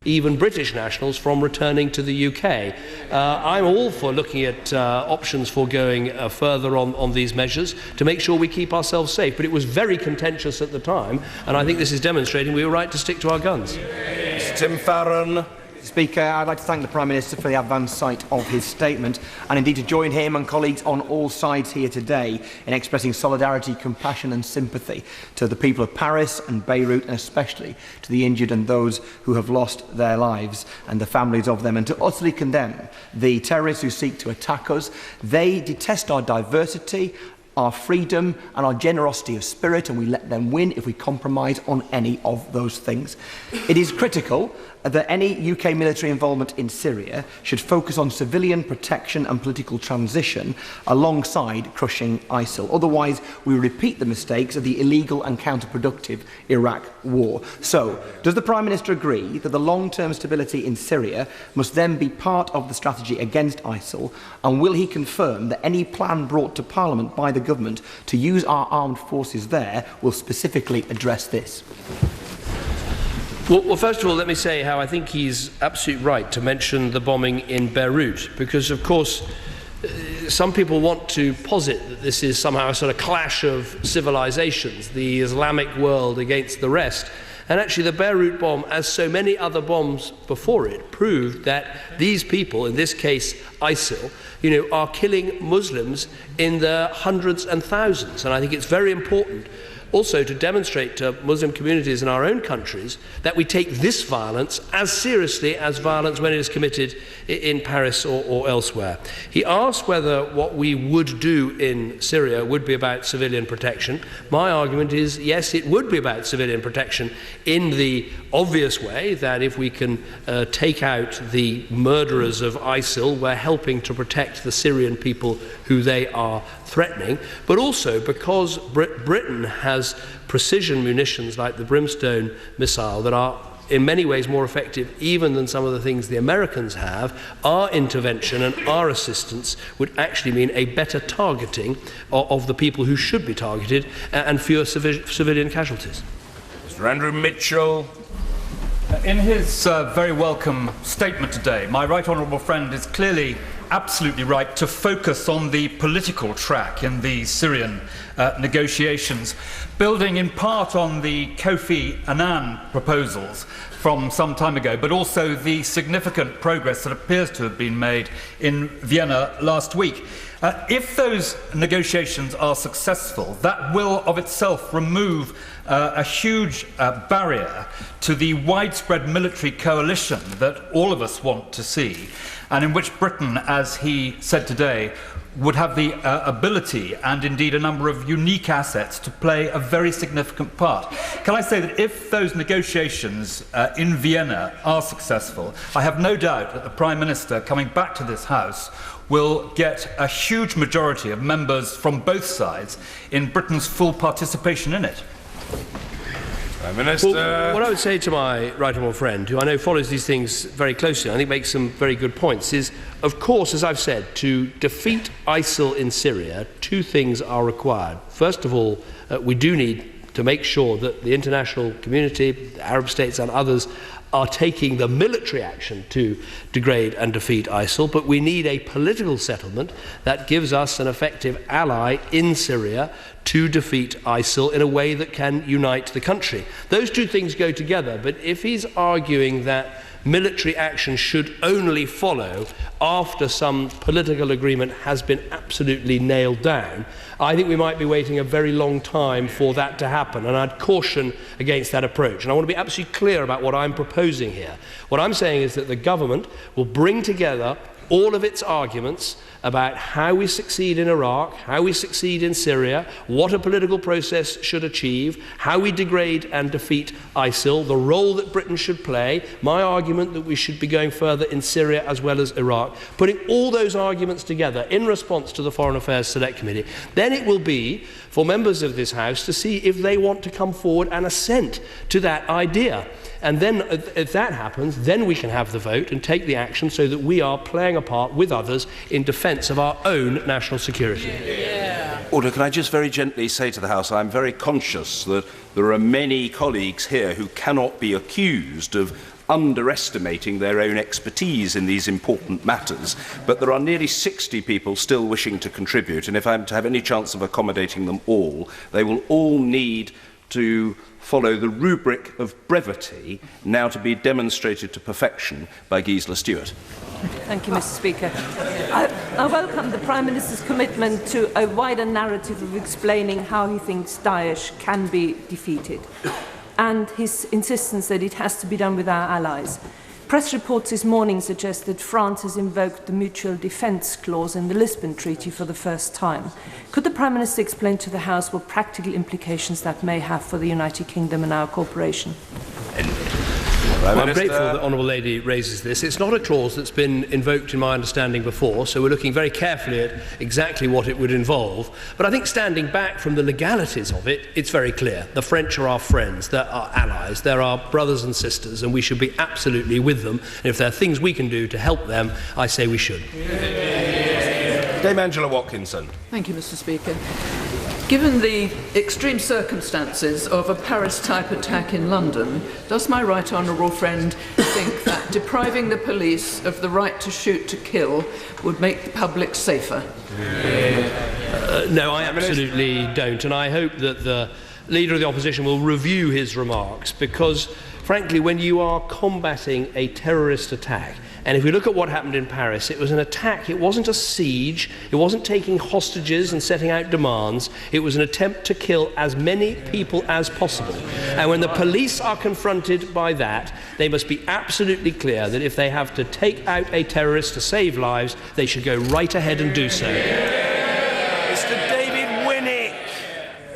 even British nationals from returning to the UK. I'm all for looking at options for going further on these measures to make sure we keep ourselves safe. But it was very contentious at the time, and I think this is demonstrating we were right to stick to our guns. Tim Farron. Speaker, I'd like to thank the Prime Minister for the advanced sight of his statement and indeed to join him and colleagues on all sides here today in expressing solidarity, compassion and sympathy to the people of Paris and Beirut, and especially to the injured and those who have lost their lives and the families of them, and to utterly condemn the terrorists who seek to attack us. They detest our diversity, our freedom and our generosity of spirit, and we let them win if we compromise on any of those things. It is critical that any UK military involvement in Syria should focus on civilian protection and political transition alongside crushing i.s.i.l. Otherwise, we repeat the mistakes of the illegal and counterproductive Iraq war. So, does the Prime Minister agree that the long-term stability in Syria must then be part of the strategy against i.s.i.l, and will he confirm that any plan brought to Parliament by the government to use our armed forces there will specifically address this? Well, first of all, let me say how I think he's absolutely right to mention the bombing in Beirut, because, of course, some people want to posit that this is somehow a sort of clash of civilizations, the Islamic world against the rest. And actually, the Beirut bomb, as so many other bombs before it, proved that these people, in this case i.s.i.l, are killing Muslims in the hundreds and thousands. And I think it's very important also to demonstrate to Muslim communities in our own countries that we take this violence as seriously as violence when it is committed in Paris or elsewhere. He asked whether what we would do in Syria would be about civilian protection. My argument is yes, it would be about civilian protection in the obvious way that if we can take out the murderers of i.s.i.l, we're helping to protect the Syrian people who they are threatening, but also because Britain has precision munitions like the Brimstone missile that are in many ways more effective even than some of the things the Americans have. Our intervention and our assistance would actually mean a better targeting of the people who should be targeted and fewer civilian casualties. Mr. Andrew Mitchell. In his very welcome statement today, my right honourable friend is clearly absolutely right to focus on the political track in the Syrian negotiations, building in part on the Kofi Annan proposals from some time ago, but also the significant progress that appears to have been made in Vienna last week. If those negotiations are successful, that will of itself remove a huge barrier to the widespread military coalition that all of us want to see, and in which Britain, as he said today, would have the ability and indeed a number of unique assets to play a very significant part. Can I say that if those negotiations in Vienna are successful, I have no doubt that the Prime Minister coming back to this House will get a huge majority of members from both sides in Britain's full participation in it. Prime Minister. Well, what I would say to my right honourable friend, who I know follows these things very closely, I think makes some very good points, is, of course, as I've said, to defeat i.s.i.l in Syria, two things are required. First of all, we do need to make sure that the international community, the Arab states and others, are taking the military action to degrade and defeat i.s.i.l, but we need a political settlement that gives us an effective ally in Syria to defeat i.s.i.l in a way that can unite the country. Those two things go together, but if he's arguing that military action should only follow after some political agreement has been absolutely nailed down, I think we might be waiting a very long time for that to happen, and I'd caution against that approach. And I want to be absolutely clear about what I'm proposing here. What I'm saying is that the government will bring together all of its arguments about how we succeed in Iraq, how we succeed in Syria, what a political process should achieve, how we degrade and defeat i.s.i.l, the role that Britain should play, my argument that we should be going further in Syria as well as Iraq, putting all those arguments together in response to the Foreign Affairs Select Committee. Then it will be for members of this House to see if they want to come forward and assent to that idea. And then, if that happens, then we can have the vote and take the action so that we are playing a apart with others in defence of our own national security. Order, can I just very gently say to the House, I'm very conscious that there are many colleagues here who cannot be accused of underestimating their own expertise in these important matters, but there are nearly 60 people still wishing to contribute, and if I'm to have any chance of accommodating them all, they will all need to follow the rubric of brevity, now to be demonstrated to perfection by Gisela Stewart. Thank you, Mr. Speaker. I welcome the Prime Minister's commitment to a wider narrative of explaining how he thinks Daesh can be defeated, and his insistence that it has to be done with our allies. Press reports this morning suggest that France has invoked the mutual defence clause in the Lisbon Treaty for the first time. Could the Prime Minister explain to the House what practical implications that may have for the United Kingdom and our cooperation? Well, I'm grateful that the Honourable Lady raises this. It's not a clause that's been invoked in my understanding before, so we're looking very carefully at exactly what it would involve. But I think standing back from the legalities of it, it's very clear. The French are our friends, they're our allies, they're our brothers and sisters, and we should be absolutely with them. And if there are things we can do to help them, I say we should. Dame Angela Watkinson. Thank you, Mr. Speaker. Given the extreme circumstances of a Paris-type attack in London, does my right honourable friend think that depriving the police of the right to shoot to kill would make the public safer? No, I absolutely don't, and I hope that the Leader of the Opposition will review his remarks, because, frankly, when you are combating a terrorist attack, and if we look at what happened in Paris, it was an attack, it wasn't a siege, it wasn't taking hostages and setting out demands, it was an attempt to kill as many people as possible. And when the police are confronted by that, they must be absolutely clear that if they have to take out a terrorist to save lives, they should go right ahead and do so. Mr. David Winnick.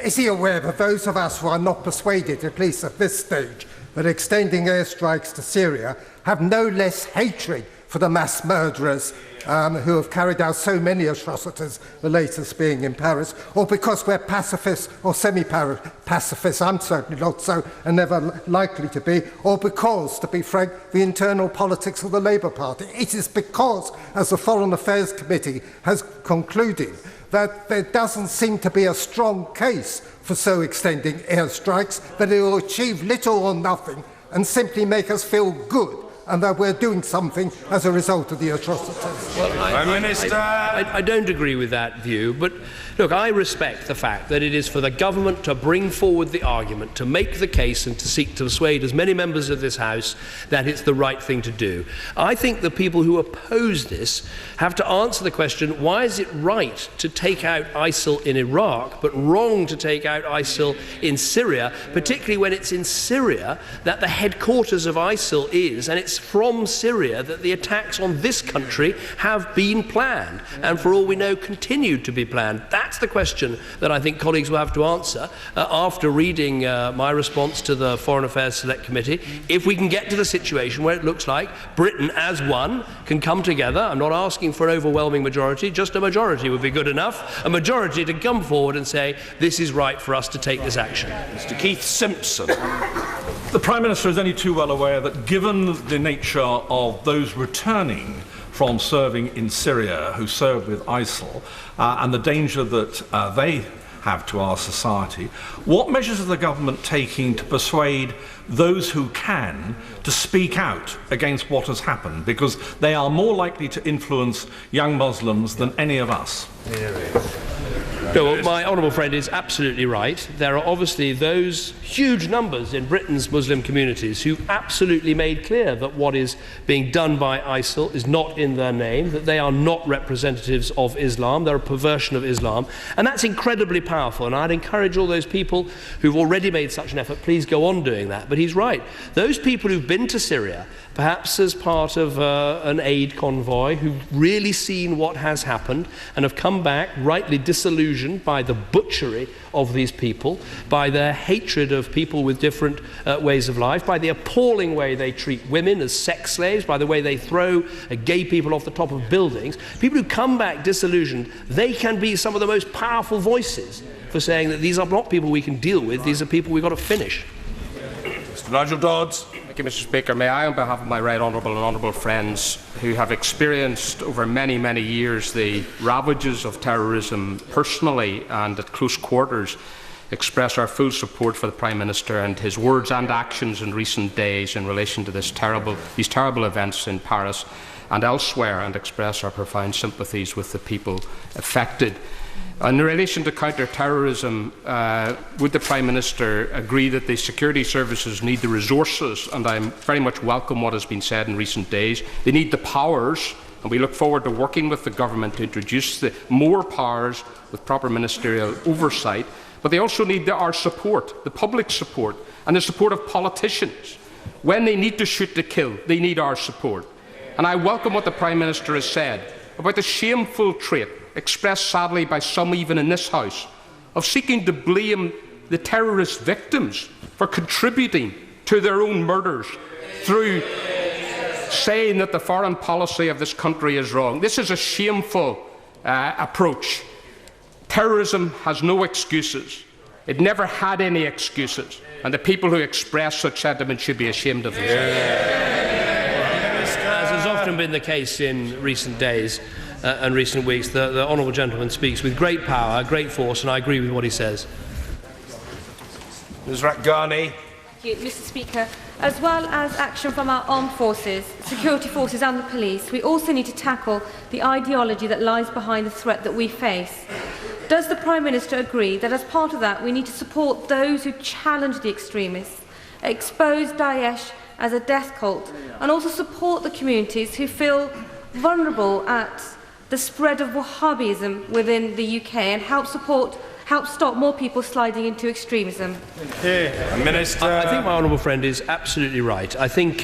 Is he aware that those of us who are not persuaded, at least at this stage, that extending airstrikes to Syria have no less hatred for the mass murderers who have carried out so many atrocities, the latest being in Paris, or because we're pacifists or semi-pacifists? I'm certainly not so and never likely to be, or because, to be frank, the internal politics of the Labour Party. It is because, as the Foreign Affairs Committee has concluded, that there doesn't seem to be a strong case for so extending airstrikes, that it will achieve little or nothing and simply make us feel good and that we're doing something as a result of the atrocities. Well, Prime Minister. I don't agree with that view, but look, I respect the fact that it is for the government to bring forward the argument, to make the case and to seek to persuade as many members of this House that it's the right thing to do. I think the people who oppose this have to answer the question, why is it right to take out i.s.i.l in Iraq, but wrong to take out i.s.i.l in Syria, particularly when it's in Syria that the headquarters of i.s.i.l is, and it's from Syria that the attacks on this country have been planned, and for all we know, continued to be planned. That's the question that I think colleagues will have to answer after reading my response to the Foreign Affairs Select Committee. If we can get to the situation where it looks like Britain, as one, can come together, I'm not asking for an overwhelming majority, just a majority would be good enough, a majority to come forward and say, this is right for us to take this action. Mr. Keith Simpson. The Prime Minister is only too well aware that given the nature of those returning from serving in Syria who served with i.s.i.l and the danger that they have to our society, what measures are the government taking to persuade those who can to speak out against what has happened, because they are more likely to influence young Muslims than any of us? No, well, my honourable friend is absolutely right. There are obviously those huge numbers in Britain's Muslim communities who've absolutely made clear that what is being done by i.s.i.l is not in their name, that they are not representatives of Islam, they're a perversion of Islam, and that's incredibly powerful, and I'd encourage all those people who've already made such an effort, please go on doing that. But he's right. Those people who've been to Syria, perhaps as part of an aid convoy, who've really seen what has happened and have come back rightly disillusioned by the butchery of these people, by their hatred of people with different ways of life, by the appalling way they treat women as sex slaves, by the way they throw gay people off the top of buildings. People who come back disillusioned, they can be some of the most powerful voices for saying that these are not people we can deal with, these are people we've got to finish. Mr. Nigel Dodds. Thank you, Mr. Speaker. May I, on behalf of my right honourable and honourable friends who have experienced over many, many years the ravages of terrorism personally and at close quarters, express our full support for the Prime Minister and his words and actions in recent days in relation to these terrible events in Paris and elsewhere, and express our profound sympathies with the people affected. In relation to counter-terrorism, would the Prime Minister agree that the security services need the resources, and I very much welcome what has been said in recent days. They need the powers, and we look forward to working with the government to introduce more powers with proper ministerial oversight, but they also need our support, the public support, and the support of politicians. When they need to shoot to kill, they need our support. And I welcome what the Prime Minister has said about the shameful trait, expressed sadly by some even in this House, of seeking to blame the terrorist victims for contributing to their own murders through saying that the foreign policy of this country is wrong. This is a shameful approach. Terrorism has no excuses. It never had any excuses, and the people who express such sentiment should be ashamed of themselves. As has often been the case in recent days and recent weeks, the honourable gentleman speaks with great power, great force, and I agree with what he says. Ms. Ratgani. Thank you, Mr. Speaker. As well as action from our armed forces, security forces and the police, we also need to tackle the ideology that lies behind the threat that we face. Does the Prime Minister agree that as part of that we need to support those who challenge the extremists, expose Daesh as a death cult, and also support the communities who feel vulnerable at the spread of Wahhabism within the UK and help stop more people sliding into extremism? Minister. I think my honourable friend is absolutely right. I think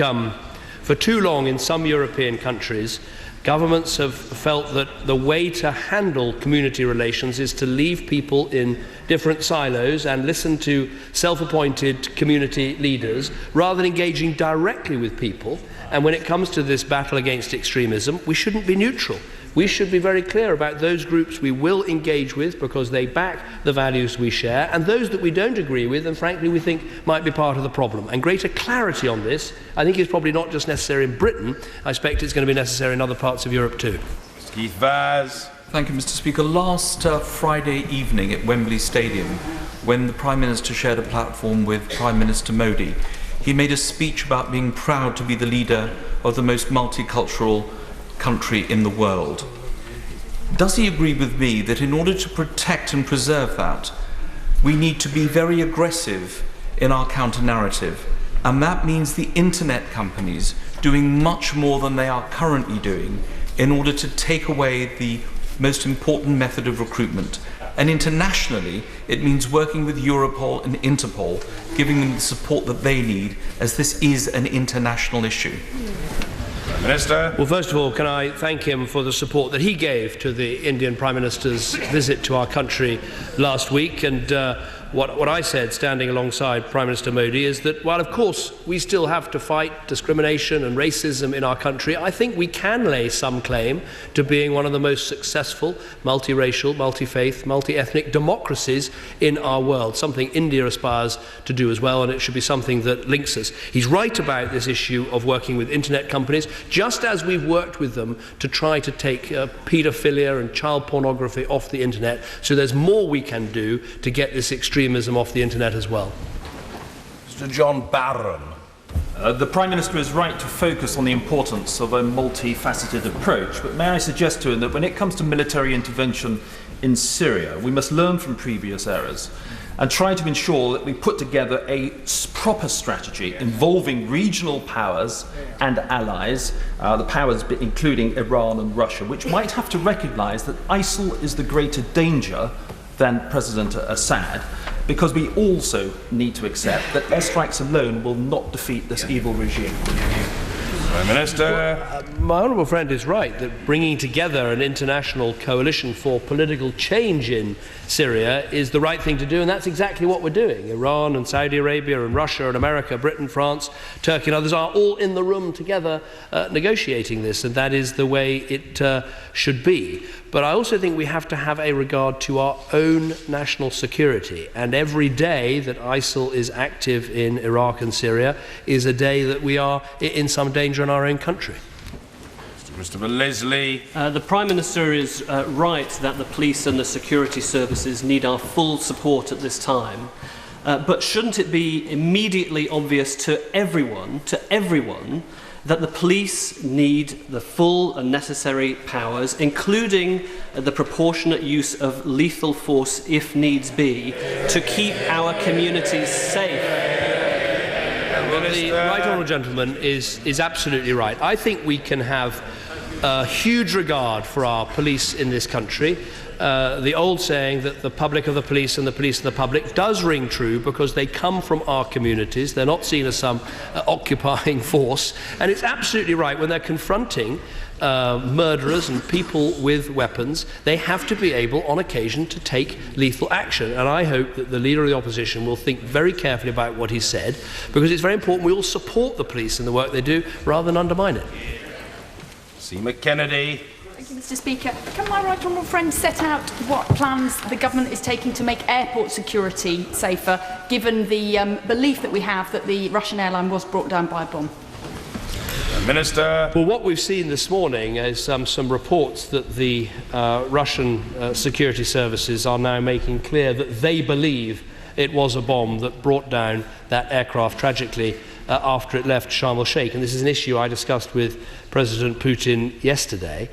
for too long in some European countries, governments have felt that the way to handle community relations is to leave people in different silos and listen to self-appointed community leaders rather than engaging directly with people. And when it comes to this battle against extremism, we shouldn't be neutral. We should be very clear about those groups we will engage with because they back the values we share, and those that we don't agree with and frankly we think might be part of the problem. And greater clarity on this, I think, is probably not just necessary in Britain. I expect it's going to be necessary in other parts of Europe too. Keith Vaz. Thank you, Mr. Speaker. Last Friday evening at Wembley Stadium, when the Prime Minister shared a platform with Prime Minister Modi, he made a speech about being proud to be the leader of the most multicultural country in the world. Does he agree with me that in order to protect and preserve that, we need to be very aggressive in our counter-narrative? And that means the internet companies doing much more than they are currently doing in order to take away the most important method of recruitment. And internationally, it means working with Europol and Interpol, giving them the support that they need, as this is an international issue. Minister. Well, first of all, can I thank him for the support that he gave to the Indian Prime Minister's visit to our country last week. And what I said, standing alongside Prime Minister Modi, is that while, of course, we still have to fight discrimination and racism in our country, I think we can lay some claim to being one of the most successful multiracial, multi-faith, multi-ethnic democracies in our world, something India aspires to do as well, and it should be something that links us. He's right about this issue of working with internet companies, just as we've worked with them to try to take paedophilia and child pornography off the internet, so there's more we can do to get this extremism off the internet as well. Mr. John Barron. The Prime Minister is right to focus on the importance of a multifaceted approach, but may I suggest to him that when it comes to military intervention in Syria, we must learn from previous errors and try to ensure that we put together a proper strategy involving regional powers and allies, the powers including Iran and Russia, which might have to recognise that ISIL is the greater danger than President Assad, because we also need to accept that airstrikes alone will not defeat this evil regime. Prime Minister. Well, my honourable friend is right that bringing together an international coalition for political change in Syria is the right thing to do, and that's exactly what we're doing. Iran and Saudi Arabia and Russia and America, Britain, France, Turkey and others are all in the room together negotiating this, and that is the way it should be. But I also think we have to have a regard to our own national security, and every day that ISIL is active in Iraq and Syria is a day that we are in some danger in our own country. Christopher Leslie. The Prime Minister is right that the police and the security services need our full support at this time. But shouldn't it be immediately obvious to everyone, that the police need the full and necessary powers, including the proportionate use of lethal force if needs be, to keep our communities safe? Well, the right honourable gentleman is absolutely right. I think we can have huge regard for our police in this country. The old saying that the public are the police and the police are the public does ring true, because they come from our communities. They're not seen as some occupying force. And it's absolutely right, when they're confronting murderers and people with weapons, they have to be able on occasion to take lethal action. And I hope that the Leader of the Opposition will think very carefully about what he said, because it's very important we all support the police in the work they do rather than undermine it. Seema Kennedy. Thank you, Mr. Speaker. Can my right honourable friend set out what plans the government is taking to make airport security safer, given the belief that we have that the Russian airline was brought down by a bomb? Minister. Well, what we've seen this morning is some reports that the Russian security services are now making clear that they believe it was a bomb that brought down that aircraft tragically after it left Sharm el-Sheikh. And this is an issue I discussed with President Putin yesterday.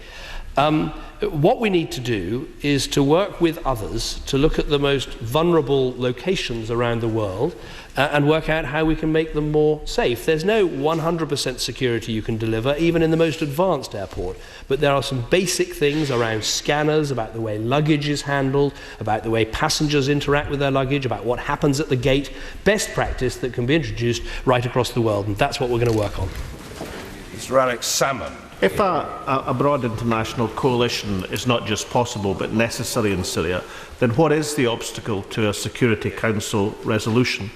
What we need to do is to work with others to look at the most vulnerable locations around the world and work out how we can make them more safe. There's no 100% security you can deliver, even in the most advanced airport, but there are some basic things around scanners, about the way luggage is handled, about the way passengers interact with their luggage, about what happens at the gate, best practice that can be introduced right across the world, and that's what we're going to work on. Mr. Alex Salmon. If a broad international coalition is not just possible but necessary in Syria, then what is the obstacle to a Security Council resolution?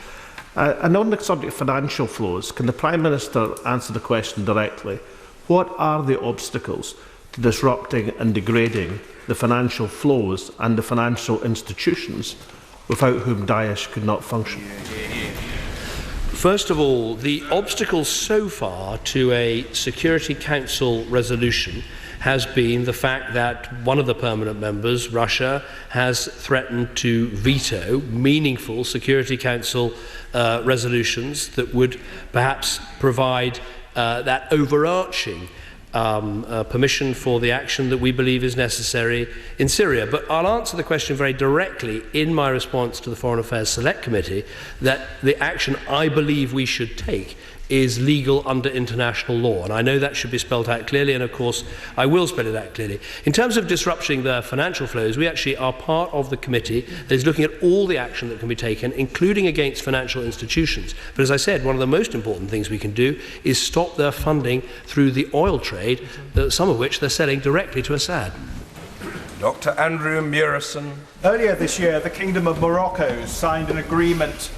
And on the subject of financial flows, can the Prime Minister answer the question directly? What are the obstacles to disrupting and degrading the financial flows and the financial institutions without whom Daesh could not function? First of all, the obstacle so far to a Security Council resolution has been the fact that one of the permanent members, Russia, has threatened to veto meaningful Security Council resolutions that would perhaps provide that overarching permission for the action that we believe is necessary in Syria. But I'll answer the question very directly in my response to the Foreign Affairs Select Committee, that the action I believe we should take is legal under international law. And I know that should be spelled out clearly, and of course I will spell it out clearly. In terms of disrupting the financial flows, we actually are part of the committee that is looking at all the action that can be taken, including against financial institutions. But as I said, one of the most important things we can do is stop their funding through the oil trade, some of which they're selling directly to Assad. Dr. Andrew Murison. Earlier this year, the Kingdom of Morocco signed an agreement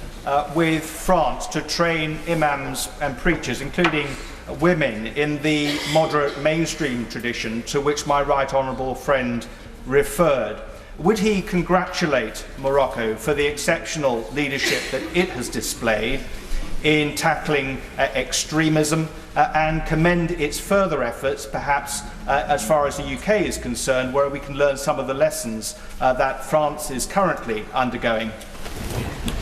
with France to train imams and preachers, including women, in the moderate mainstream tradition to which my right honourable friend referred. Would he congratulate Morocco for the exceptional leadership that it has displayed in tackling extremism and commend its further efforts, perhaps as far as the UK is concerned, where we can learn some of the lessons that France is currently undergoing?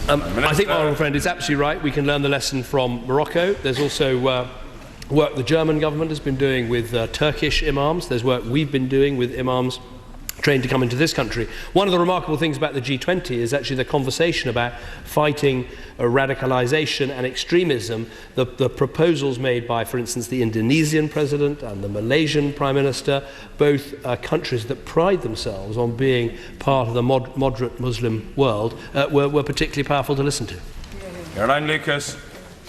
I think my honourable friend is absolutely right. We can learn the lesson from Morocco. There's also work the German government has been doing with Turkish imams. There's work we've been doing with imams trained to come into this country. One of the remarkable things about the G20 is actually the conversation about fighting radicalisation and extremism. The proposals made by, for instance, the Indonesian president and the Malaysian prime minister, both countries that pride themselves on being part of the moderate Muslim world, were particularly powerful to listen to. Caroline Lucas.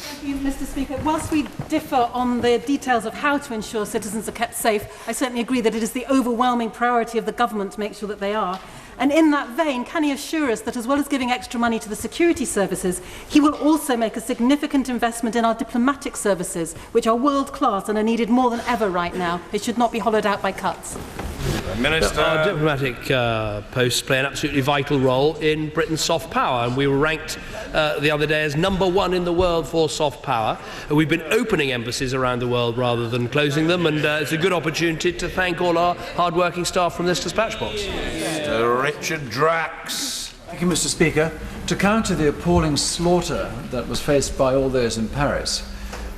Thank you, Mr. Speaker. Whilst we differ on the details of how to ensure citizens are kept safe, I certainly agree that it is the overwhelming priority of the government to make sure that they are. And in that vein, can he assure us that as well as giving extra money to the security services, he will also make a significant investment in our diplomatic services, which are world-class and are needed more than ever right now? It should not be hollowed out by cuts. Minister. Our diplomatic posts play an absolutely vital role in Britain's soft power, and we were ranked the other day as #1 in the world for soft power. We've been opening embassies around the world rather than closing them, and it's a good opportunity to thank all our hard-working staff from this dispatch box. Richard Drax. Thank you, Mr. Speaker. To counter the appalling slaughter that was faced by all those in Paris,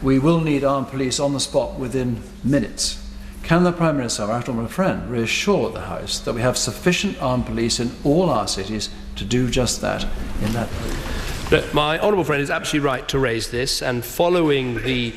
we will need armed police on the spot within minutes. Can the Prime Minister, our honourable friend, reassure the House that we have sufficient armed police in all our cities to do just that in that? My honourable friend is absolutely right to raise this, and following the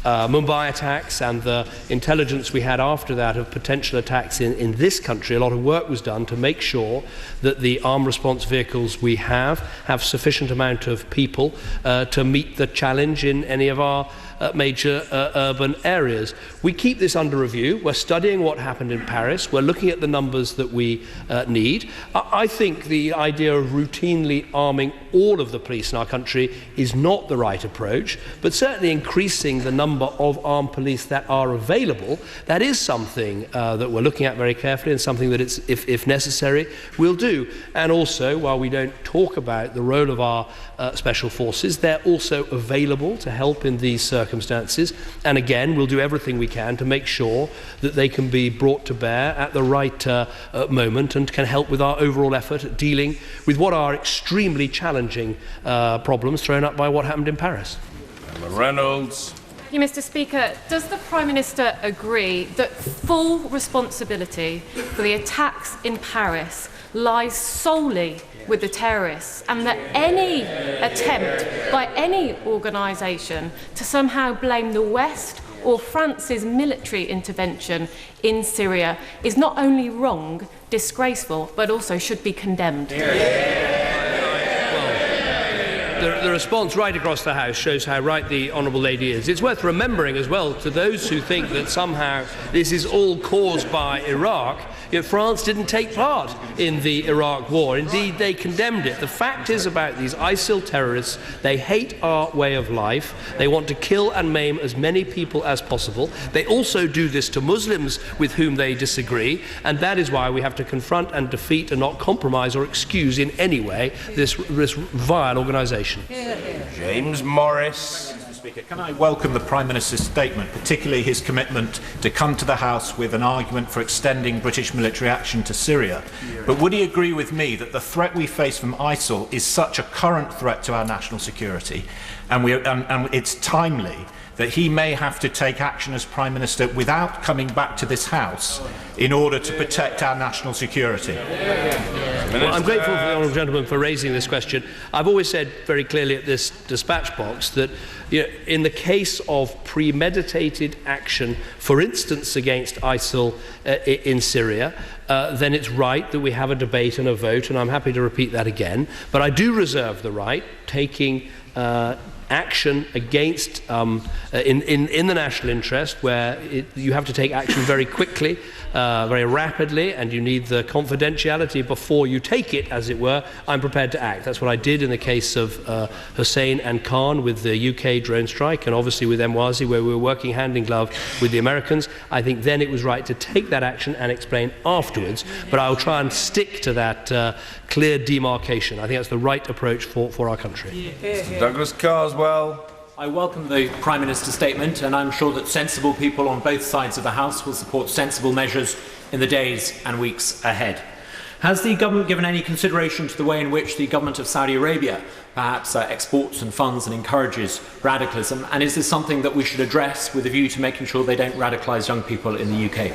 Mumbai attacks and the intelligence we had after that of potential attacks in this country, a lot of work was done to make sure that the armed response vehicles we have sufficient amount of people to meet the challenge in any of our major urban areas. We keep this under review. We're studying what happened in Paris. We're looking at the numbers that we need. I think the idea of routinely arming all of the police in our country is not the right approach, but certainly increasing the number of armed police that are available, that is something that we're looking at very carefully, and something that, if necessary, we'll do. And also, while we don't talk about the role of our special forces, they're also available to help in these circumstances, and again we'll do everything we can to make sure that they can be brought to bear at the right moment and can help with our overall effort at dealing with what are extremely challenging problems thrown up by what happened in Paris. Emma Reynolds. Thank you, Mr. Speaker. Does the Prime Minister agree that full responsibility for the attacks in Paris lies solely with the terrorists, and that any attempt by any organisation to somehow blame the West or France's military intervention in Syria is not only wrong, disgraceful, but also should be condemned? The response right across the House shows how right the Honourable Lady is. It's worth remembering as well, to those who think that somehow this is all caused by Iraq, France didn't take part in the Iraq war. Indeed, they condemned it. The fact is about these i.s.i.l terrorists, they hate our way of life. They want to kill and maim as many people as possible. They also do this to Muslims with whom they disagree, and that is why we have to confront and defeat and not compromise or excuse in any way this vile organisation. James Morris. Speaker, can I welcome the Prime Minister's statement, particularly his commitment to come to the House with an argument for extending British military action to Syria. But would he agree with me that the threat we face from i.s.i.l is such a current threat to our national security, and it's timely that he may have to take action as Prime Minister without coming back to this House in order to protect our national security? Well, I'm grateful for the honourable gentleman for raising this question. I've always said very clearly at this dispatch box that in the case of premeditated action, for instance against i.s.i.l in Syria, then it's right that we have a debate and a vote, and I'm happy to repeat that again. But I do reserve the right, taking action against in the national interest, where you have to take action very quickly, very rapidly, and you need the confidentiality before you take it, as it were. I'm prepared to act. That's what I did in the case of Hussein and Khan with the UK drone strike, and obviously with Emwazi, where we were working hand in glove with the Americans. I think then it was right to take that action and explain afterwards, but I'll try and stick to that clear demarcation. I think that's the right approach for our country. Douglas Carswell. I welcome the Prime Minister's statement, and I'm sure that sensible people on both sides of the House will support sensible measures in the days and weeks ahead. Has the government given any consideration to the way in which the government of Saudi Arabia perhaps exports and funds and encourages radicalism, and is this something that we should address with a view to making sure they don't radicalise young people in the UK?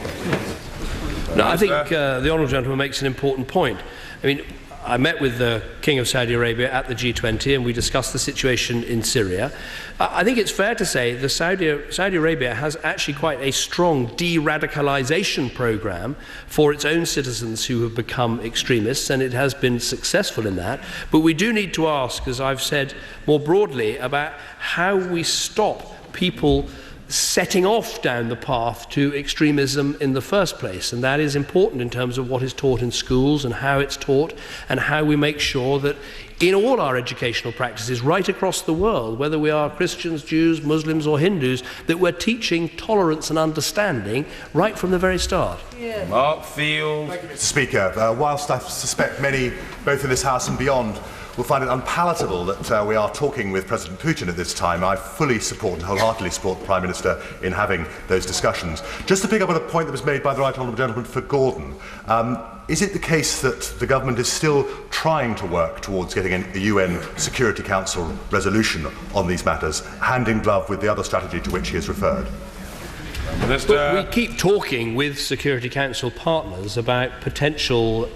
No, I think the honourable gentleman makes an important point. I mean, I met with the King of Saudi Arabia at the G20 and we discussed the situation in Syria. I think it's fair to say that Saudi Arabia has actually quite a strong de-radicalization program for its own citizens who have become extremists, and it has been successful in that. But we do need to ask, as I've said more broadly, about how we stop people setting off down the path to extremism in the first place. And that is important in terms of what is taught in schools and how it's taught, and how we make sure that in all our educational practices right across the world, whether we are Christians, Jews, Muslims or Hindus, that we're teaching tolerance and understanding right from the very start. Yeah. Mark Field. Thank you, Mr. Speaker. Whilst I suspect many, both in this House and beyond, will find it unpalatable that we are talking with President Putin at this time, I fully support and wholeheartedly support the Prime Minister in having those discussions. Just to pick up on a point that was made by the Right Honourable Gentleman for Gordon, is it the case that the government is still trying to work towards getting a UN Security Council resolution on these matters, hand in glove with the other strategy to which he has referred? We keep talking with Security Council partners about potential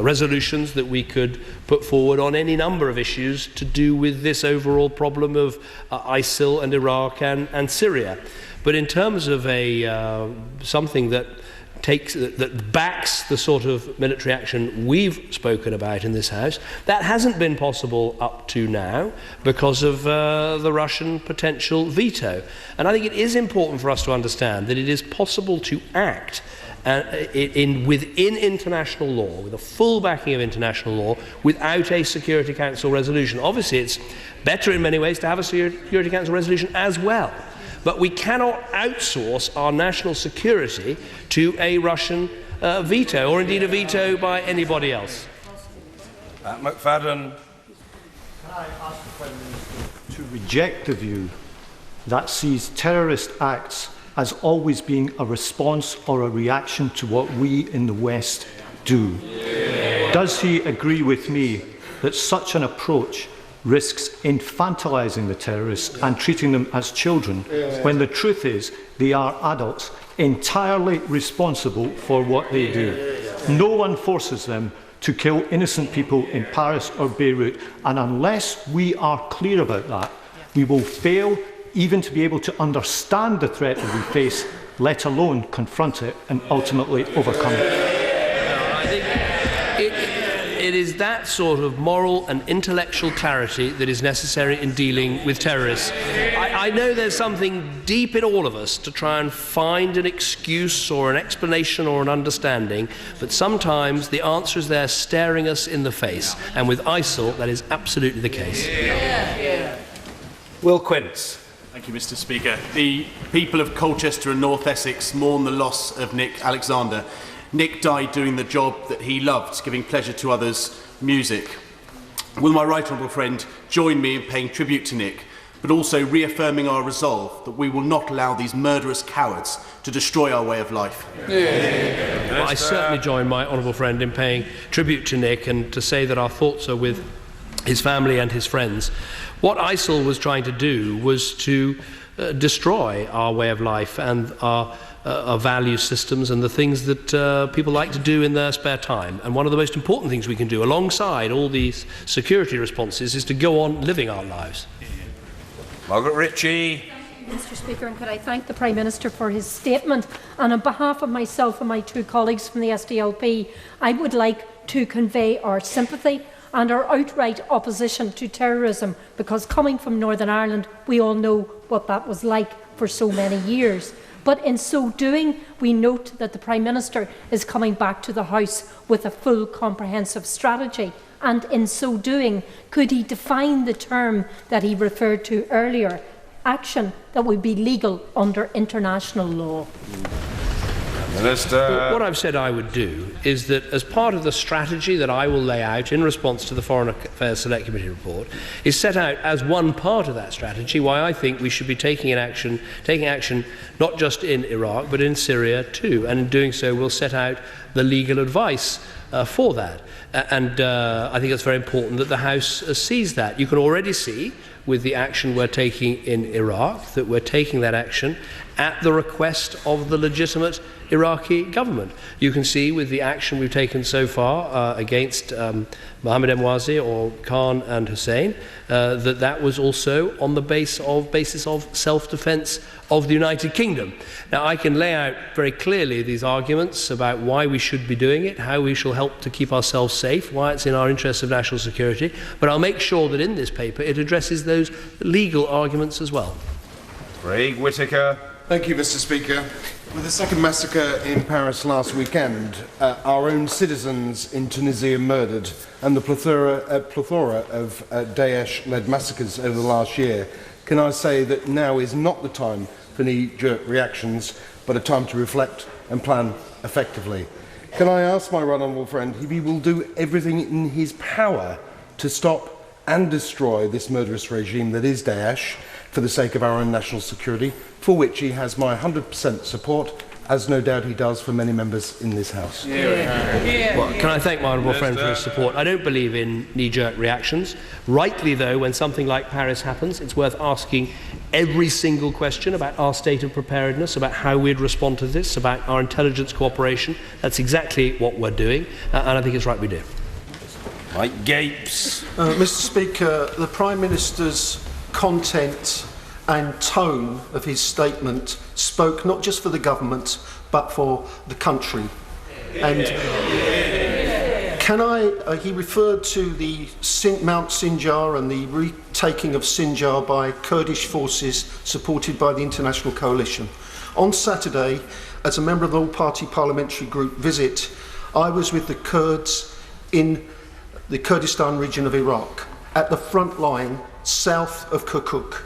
resolutions that we could put forward on any number of issues to do with this overall problem of i.s.i.l and Iraq and Syria. But in terms of something that backs the sort of military action we've spoken about in this House, that hasn't been possible up to now because of the Russian potential veto. And I think it is important for us to understand that it is possible to act within international law, with a full backing of international law, without a Security Council resolution. Obviously, it's better in many ways to have a Security Council resolution as well. But we cannot outsource our national security to a Russian veto, or indeed a veto by anybody else. McFadden. Can I ask the Prime Minister to reject the view that sees terrorist acts as always being a response or a reaction to what we in the West do? Does he agree with me that such an approach risks infantilizing the terrorists and treating them as children, when the truth is they are adults entirely responsible for what they do? No one forces them to kill innocent people in Paris or Beirut, and unless we are clear about that, we will fail even to be able to understand the threat that we face, let alone confront it and ultimately overcome it. It is that sort of moral and intellectual clarity that is necessary in dealing with terrorists. I know there's something deep in all of us to try and find an excuse or an explanation or an understanding, but sometimes the answer is there staring us in the face, and with i.s.i.l that is absolutely the case. Will Quince. Thank you, Mr. Speaker. The people of Colchester and North Essex mourn the loss of Nick Alexander. Nick died doing the job that he loved, giving pleasure to others, music. Will my right honourable friend join me in paying tribute to Nick, but also reaffirming our resolve that we will not allow these murderous cowards to destroy our way of life? Well, I certainly join my honourable friend in paying tribute to Nick, and to say that our thoughts are with his family and his friends. What i.s.i.l was trying to do was to destroy our way of life and our value systems and the things that people like to do in their spare time. And one of the most important things we can do alongside all these security responses is to go on living our lives. Margaret Ritchie. Mr. Speaker, and could I thank the Prime Minister for his statement, and on behalf of myself and my two colleagues from the SDLP, I would like to convey our sympathy and our outright opposition to terrorism, because coming from Northern Ireland, we all know what that was like for so many years. But in so doing, we note that the Prime Minister is coming back to the House with a full comprehensive strategy. And in so doing, could he define the term that he referred to earlier, action that would be legal under international law? Minister. What I've said I would do is that, as part of the strategy that I will lay out in response to the Foreign Affairs Select Committee report, is set out as one part of that strategy why I think we should be taking action not just in Iraq but in Syria too, and in doing so we'll set out the legal advice for that. And I think it's very important that the House sees that. You can already see with the action we're taking in Iraq that we're taking that action at the request of the legitimate Iraqi government. You can see with the action we've taken so far against Mohammed Emwazi or Khan and Hussein, that was also on the basis of self-defence of the United Kingdom. Now, I can lay out very clearly these arguments about why we should be doing it, how we shall help to keep ourselves safe, why it's in our interests of national security, but I'll make sure that in this paper it addresses those legal arguments as well. Craig Whittaker. Thank you, Mr. Speaker. With the second massacre in Paris last weekend, our own citizens in Tunisia murdered, and the plethora of Daesh-led massacres over the last year, can I say that now is not the time for knee-jerk reactions, but a time to reflect and plan effectively. Can I ask my right honourable friend if he will do everything in his power to stop and destroy this murderous regime that is Daesh, for the sake of our own national security, for which he has my 100% support, as no doubt he does for many members in this House. Well, can I thank my honourable friend for his support? I don't believe in knee-jerk reactions. Rightly, though, when something like Paris happens, it's worth asking every single question about our state of preparedness, about how we'd respond to this, about our intelligence cooperation. That's exactly what we're doing, and I think it's right we do. Mike Gapes. Mr. Speaker, the Prime Minister's content and tone of his statement spoke not just for the government but for the country. And he referred to the Mount Sinjar and the retaking of Sinjar by Kurdish forces supported by the international coalition. On Saturday, as a member of the all-party parliamentary group visit, I was with the Kurds in the Kurdistan region of Iraq, at the front line south of Kirkuk.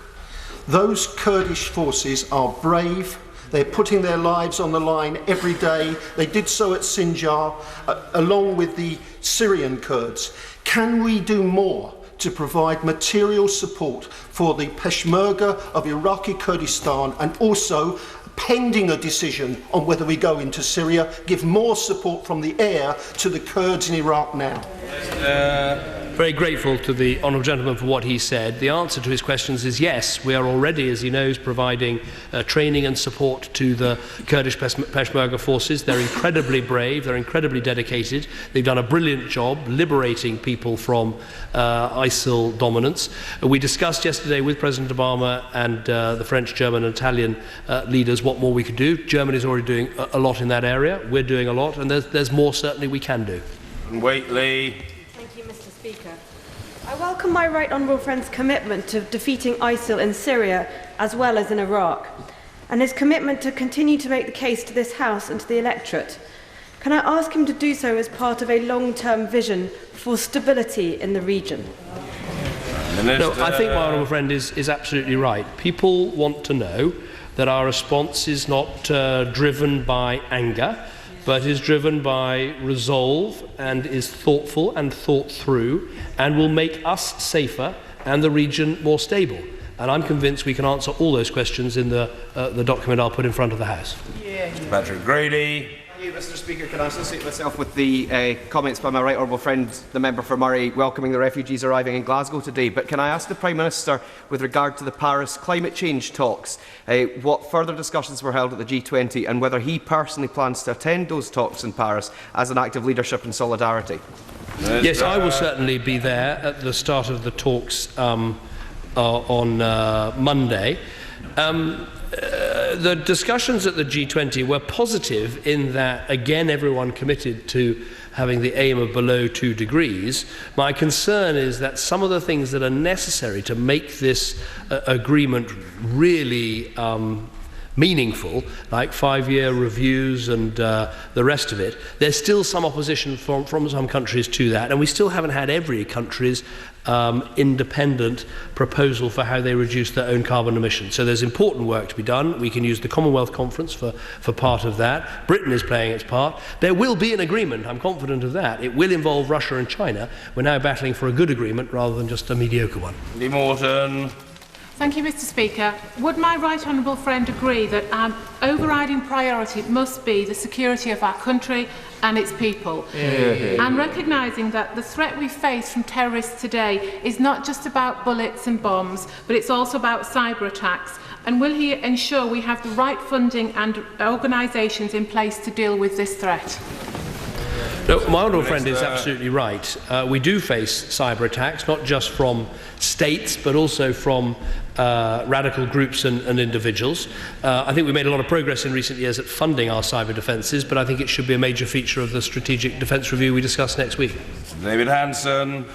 Those Kurdish forces are brave. They're putting their lives on the line every day. They did so at Sinjar, along with the Syrian Kurds. Can we do more to provide material support for the Peshmerga of Iraqi Kurdistan, and also, pending a decision on whether we go into Syria, give more support from the air to the Kurds in Iraq now? Very grateful to the honourable gentleman for what he said. The answer to his questions is yes. We are already, as he knows, providing training and support to the Kurdish Peshmerga forces. They're incredibly brave, they're incredibly dedicated. They've done a brilliant job liberating people from i.s.i.l dominance. We discussed yesterday with President Obama and the French, German and Italian leaders what more we could do. Germany's already doing a lot in that area. We're doing a lot, and there's more certainly we can do. Waitley. Speaker. I welcome my right honourable friend's commitment to defeating i.s.i.l in Syria as well as in Iraq, and his commitment to continue to make the case to this House and to the electorate. Can I ask him to do so as part of a long-term vision for stability in the region? No, I think my honourable friend is absolutely right. People want to know that our response is not driven by anger, but is driven by resolve and is thoughtful and thought through and will make us safer and the region more stable. And I'm convinced we can answer all those questions in the document I'll put in front of the House. Patrick Grady. Thank you, Mr. Speaker. Can I associate myself with the comments by my right honourable friend, the member for Murray, welcoming the refugees arriving in Glasgow today? But can I ask the Prime Minister, with regard to the Paris climate change talks, what further discussions were held at the G20 and whether he personally plans to attend those talks in Paris as an act of leadership and solidarity? Yes, I will certainly be there at the start of the talks on Monday. The discussions at the G20 were positive in that, again, everyone committed to having the aim of below 2 degrees. My concern is that some of the things that are necessary to make this agreement really meaningful, like 5-year reviews and the rest of it, there's still some opposition from some countries to that, and we still haven't had every country's independent proposal for how they reduce their own carbon emissions. So there's important work to be done. We can use the Commonwealth Conference for part of that. Britain is playing its part. There will be an agreement, I'm confident of that. It will involve Russia and China. We're now battling for a good agreement rather than just a mediocre one. Lee Morton. Thank you, Mr. Speaker. Would my right honourable friend agree that our overriding priority must be the security of our country and its people? And recognising that the threat we face from terrorists today is not just about bullets and bombs, but it's also about cyber attacks And will he ensure we have the right funding and organisations in place to deal with this threat? No, my honourable friend is absolutely right. We do face cyber attacks, not just from states, but also from radical groups and individuals. I think we made a lot of progress in recent years at funding our cyber defences, but I think it should be a major feature of the strategic defence review we discuss next week. David Hanson.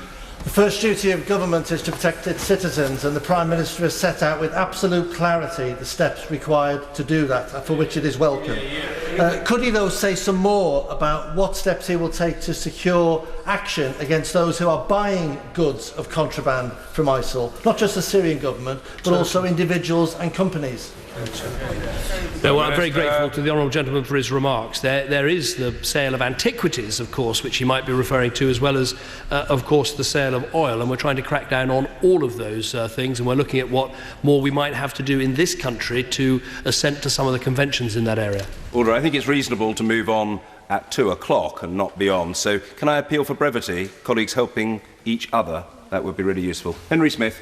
The first duty of government is to protect its citizens, and the Prime Minister has set out with absolute clarity the steps required to do that, for which it is welcome. Could he, though, say some more about what steps he will take to secure action against those who are buying goods of contraband from i.s.i.l, not just the Syrian government, but also individuals and companies? No, well, I'm very grateful to the honourable gentleman for his remarks. There is the sale of antiquities, of course, which he might be referring to, as well as, of course, the sale of oil, and we're trying to crack down on all of those things, and we're looking at what more we might have to do in this country to assent to some of the conventions in that area. Order. I think it's reasonable to move on at 2 o'clock and not beyond. So can I appeal for brevity, colleagues helping each other? That would be really useful. Henry Smith.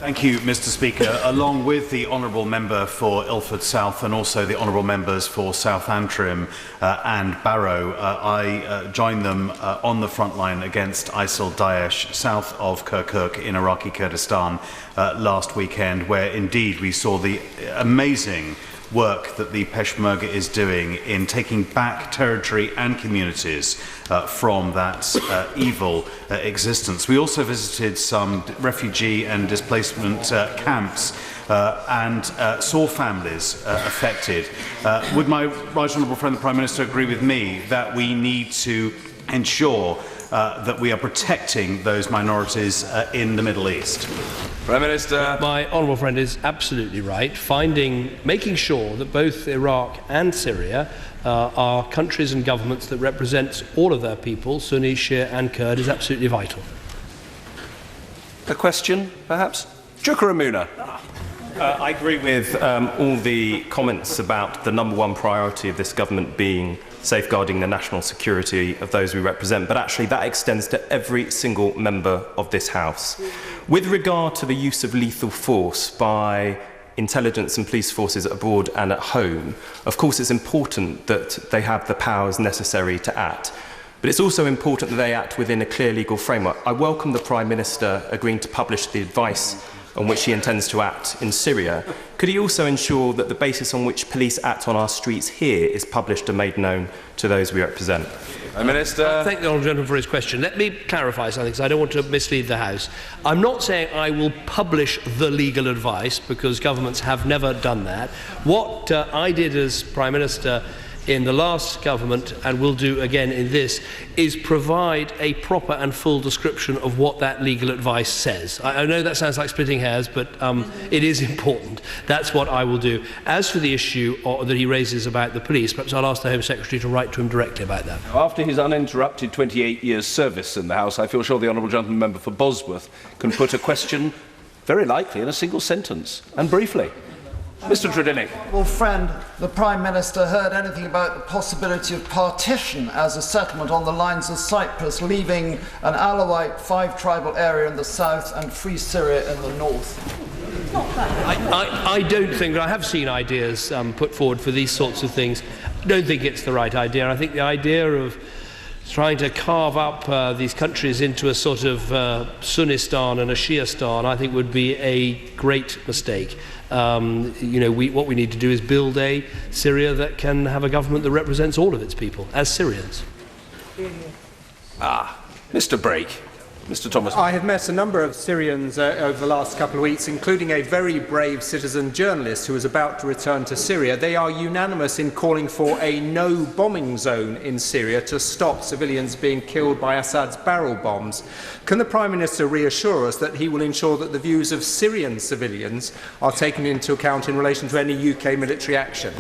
Thank you, Mr. Speaker. Along with the Honourable Member for Ilford South and also the Honourable Members for South Antrim and Barrow, I join them on the front line against ISIL Daesh south of Kirkuk in Iraqi Kurdistan last weekend, where indeed we saw the amazing work that the Peshmerga is doing in taking back territory and communities from that evil existence. We also visited some refugee and displacement camps and saw families affected. Would my right honourable friend the Prime Minister agree with me that we need to ensure that we are protecting those minorities in the Middle East? Prime Minister. My honourable friend is absolutely right. Making sure that both Iraq and Syria are countries and governments that represent all of their people, Sunni, Shia and Kurd, is absolutely vital. A question, perhaps? Chukwuemeka. I agree with all the comments about the #1 priority of this government being safeguarding the national security of those we represent, but actually that extends to every single member of this House. With regard to the use of lethal force by intelligence and police forces abroad and at home, of course it's important that they have the powers necessary to act. But it's also important that they act within a clear legal framework. I welcome the Prime Minister agreeing to publish the advice on which he intends to act in Syria. Could he also ensure that the basis on which police act on our streets here is published and made known to those we represent? Prime Minister. Thank the honourable gentleman for his question. Let me clarify something, because I don't want to mislead the House. I'm not saying I will publish the legal advice, because governments have never done that. What I did as Prime Minister in the last government, and will do again in this, is provide a proper and full description of what that legal advice says. I know that sounds like splitting hairs, but it is important. That's what I will do. As for the issue that he raises about the police, perhaps I'll ask the Home Secretary to write to him directly about that. After his uninterrupted 28 years' service in the House, I feel sure the Honourable Gentleman Member for Bosworth can put a question, very likely, in a single sentence, and briefly. Mr. Tredellick. Well, friend, the Prime Minister heard anything about the possibility of partition as a settlement on the lines of Cyprus, leaving an Alawite 5-tribal area in the south and Free Syria in the north? I don't think, I have seen ideas put forward for these sorts of things. I don't think it's the right idea. I think the idea of trying to carve up these countries into a sort of Sunnistan and a Shiastan, I think would be a great mistake. What we need to do is build a Syria that can have a government that represents all of its people as Syrians. Mr. Brake. Mr. Thomas. I have met a number of Syrians over the last couple of weeks, including a very brave citizen journalist who is about to return to Syria. They are unanimous in calling for a no-bombing zone in Syria to stop civilians being killed by Assad's barrel bombs. Can the Prime Minister reassure us that he will ensure that the views of Syrian civilians are taken into account in relation to any UK military action?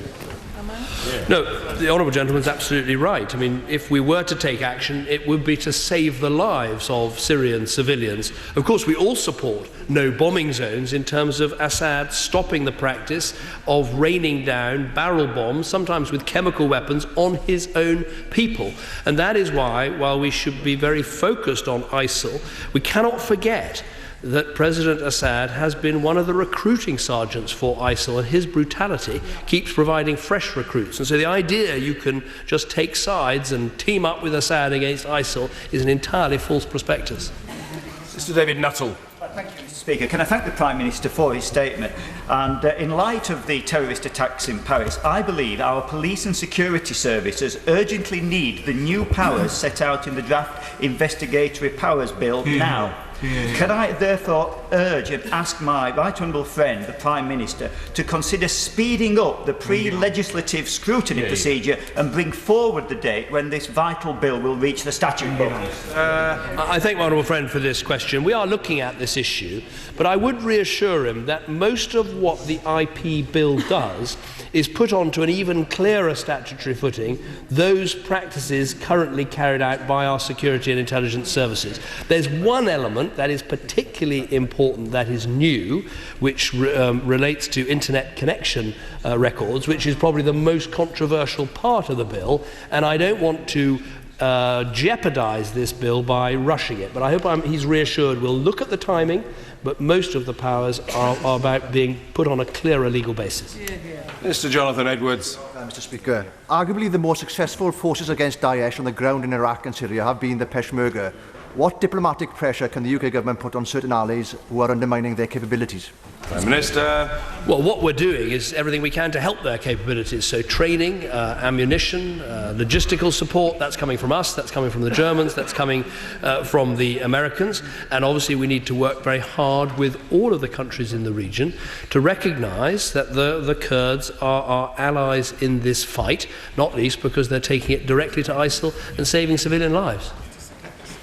No, the honourable gentleman is absolutely right. I mean, if we were to take action, it would be to save the lives of Syrian civilians. Of course, we all support no bombing zones in terms of Assad stopping the practice of raining down barrel bombs, sometimes with chemical weapons, on his own people. And that is why, while we should be very focused on ISIL, we cannot forget that President Assad has been one of the recruiting sergeants for ISIL, and his brutality keeps providing fresh recruits. And so the idea you can just take sides and team up with Assad against ISIL is an entirely false prospectus. Mr. David Nuttall. Thank you, Mr. Speaker. Can I thank the Prime Minister for his statement? And in light of the terrorist attacks in Paris, I believe our police and security services urgently need the new powers set out in the draft Investigatory Powers Bill now. Can I therefore urge and ask my right honourable friend, the Prime Minister, to consider speeding up the pre-legislative scrutiny procedure and bring forward the date when this vital bill will reach the statute book? I thank my honourable friend for this question. We are looking at this issue, but I would reassure him that most of what the IP bill does is put onto an even clearer statutory footing those practices currently carried out by our security and intelligence services. There's one element that is particularly important, that is new, which relates to internet connection records, which is probably the most controversial part of the bill, and I don't want to jeopardise this bill by rushing it. But I hope he's reassured we'll look at the timing, but most of the powers are about being put on a clearer legal basis. Mr. Jonathan Edwards. Mr. Speaker, arguably the most successful forces against Daesh on the ground in Iraq and Syria have been the Peshmerga. What diplomatic pressure can the UK government put on certain allies who are undermining their capabilities? Prime Minister. Well, what we're doing is everything we can to help their capabilities. So training, ammunition, logistical support, that's coming from us, that's coming from the Germans, that's coming from the Americans. And obviously we need to work very hard with all of the countries in the region to recognise that the Kurds are our allies in this fight, not least because they're taking it directly to ISIL and saving civilian lives.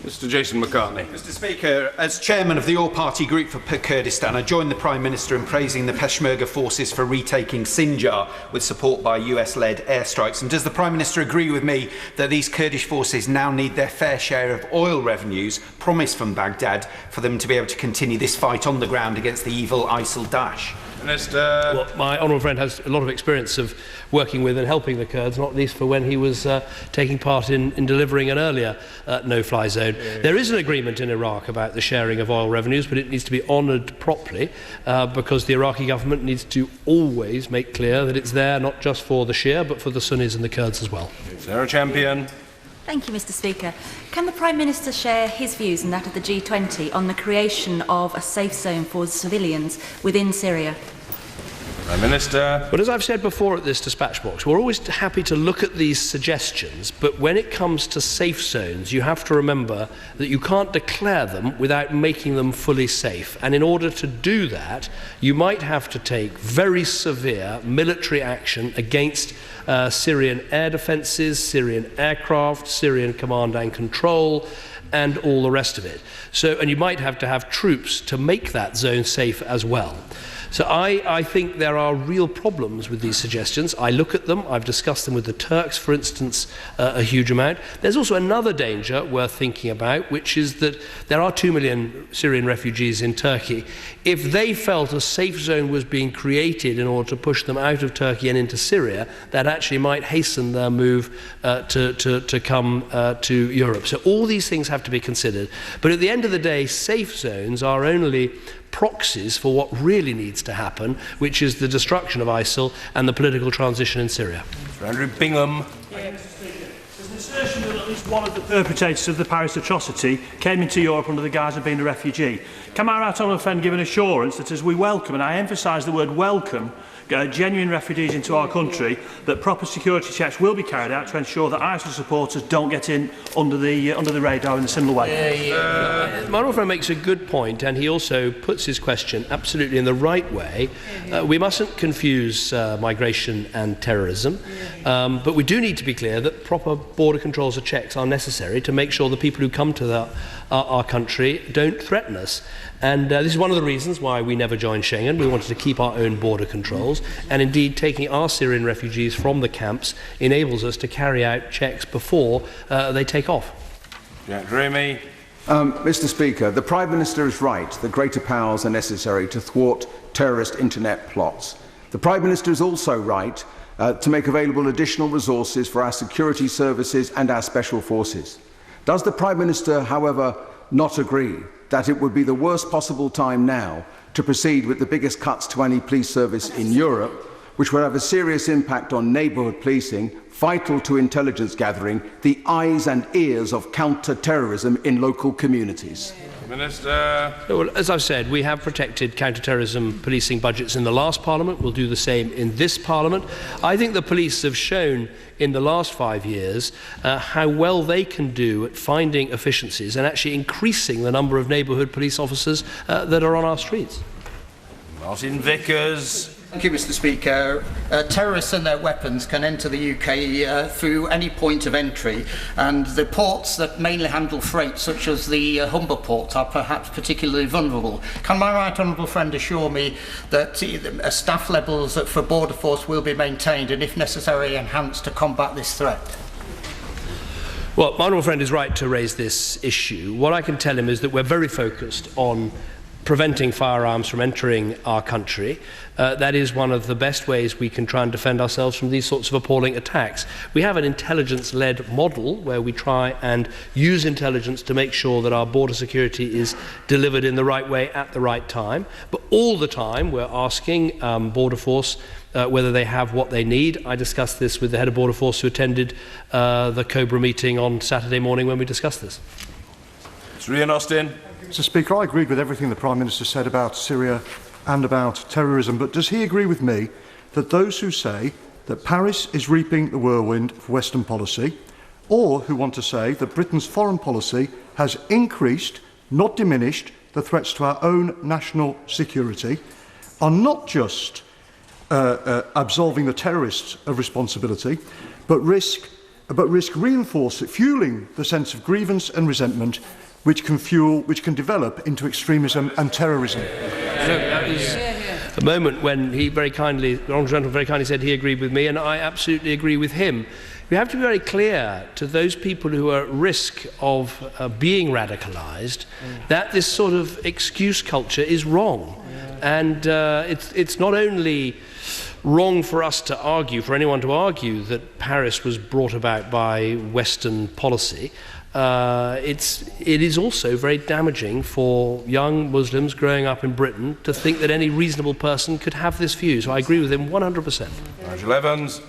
Mr. Jason McCartney. Mr. Speaker, as chairman of the all-party group for Kurdistan, I join the Prime Minister in praising the Peshmerga forces for retaking Sinjar with support by US-led airstrikes. And does the Prime Minister agree with me that these Kurdish forces now need their fair share of oil revenues promised from Baghdad for them to be able to continue this fight on the ground against the evil ISIL-Daesh? Minister. Well, my honourable friend has a lot of experience of working with and helping the Kurds, not least for when he was taking part in delivering an earlier no-fly zone. There is an agreement in Iraq about the sharing of oil revenues, but it needs to be honoured properly because the Iraqi government needs to always make clear that it's there not just for the Shia, but for the Sunnis and the Kurds as well. Sarah Champion. Thank you, Mr. Speaker. Can the Prime Minister share his views and that of the G20 on the creation of a safe zone for civilians within Syria? Prime Minister. But as I've said before at this dispatch box, we're always happy to look at these suggestions, but when it comes to safe zones, you have to remember that you can't declare them without making them fully safe. And in order to do that, you might have to take very severe military action against Syrian air defences, Syrian aircraft, Syrian command and control, and all the rest of it. And you might have to have troops to make that zone safe as well. So I think there are real problems with these suggestions. I look at them. I've discussed them with the Turks, for instance, a huge amount. There's also another danger worth thinking about, which is that there are 2 million Syrian refugees in Turkey. If they felt a safe zone was being created in order to push them out of Turkey and into Syria, that actually might hasten their move to come to Europe. So all these things have to be considered. But at the end of the day, safe zones are only proxies for what really needs to happen, which is the destruction of ISIL and the political transition in Syria. Andrew Bingham. There's an assertion that at least one of the perpetrators of the Paris atrocity came into Europe under the guise of being a refugee. Can my right honourable friend give an assurance that as we welcome, and I emphasise the word welcome, genuine refugees into our country, that proper security checks will be carried out to ensure that ISIL supporters don't get in under the radar in a similar way? My honourable friend makes a good point, and he also puts his question absolutely in the right way. We mustn't confuse migration and terrorism, but we do need to be clear that proper border controls and checks are necessary to make sure the people who come to our country don't threaten us. And this is one of the reasons why we never joined Schengen. We wanted to keep our own border controls, and indeed taking our Syrian refugees from the camps enables us to carry out checks before they take off. Jack Dromey. Mr. Speaker, the Prime Minister is right that greater powers are necessary to thwart terrorist internet plots. The Prime Minister is also right to make available additional resources for our security services and our special forces. Does the Prime Minister, however, not agree that it would be the worst possible time now to proceed with the biggest cuts to any police service in Europe, which will have a serious impact on neighbourhood policing, vital to intelligence gathering, the eyes and ears of counter-terrorism in local communities? Minister. Well, as I've said, we have protected counter-terrorism policing budgets in the last Parliament. We'll do the same in this Parliament. I think the police have shown in the last 5 years how well they can do at finding efficiencies and actually increasing the number of neighbourhood police officers that are on our streets. Martin Vickers. Thank you, Mr. Speaker. Terrorists and their weapons can enter the UK through any point of entry, and the ports that mainly handle freight, such as the Humber port, are perhaps particularly vulnerable. Can my right honourable friend assure me that staff levels for Border Force will be maintained and, if necessary, enhanced to combat this threat? Well, my honourable friend is right to raise this issue. What I can tell him is that we're very focused on preventing firearms from entering our country. That is one of the best ways we can try and defend ourselves from these sorts of appalling attacks. We have an intelligence-led model where we try and use intelligence to make sure that our border security is delivered in the right way at the right time. But all the time we're asking Border Force whether they have what they need. I discussed this with the head of Border Force who attended the Cobra meeting on Saturday morning when we discussed this. Mr. Ian Austin. Mr. Speaker, I agreed with everything the Prime Minister said about Syria and about terrorism, but does he agree with me that those who say that Paris is reaping the whirlwind of Western policy, or who want to say that Britain's foreign policy has increased, not diminished, the threats to our own national security, are not just absolving the terrorists of responsibility, but risk fueling the sense of grievance and resentment which can develop into extremism and terrorism? That was a moment when he the Honourable Gentleman very kindly said he agreed with me, and I absolutely agree with him. We have to be very clear to those people who are at risk of being radicalised that this sort of excuse culture is wrong. And it's not only wrong for us to argue, for anyone to argue, that Paris was brought about by Western policy. It is also very damaging for young Muslims growing up in Britain to think that any reasonable person could have this view. So I agree with him 100%. Nigel Evans.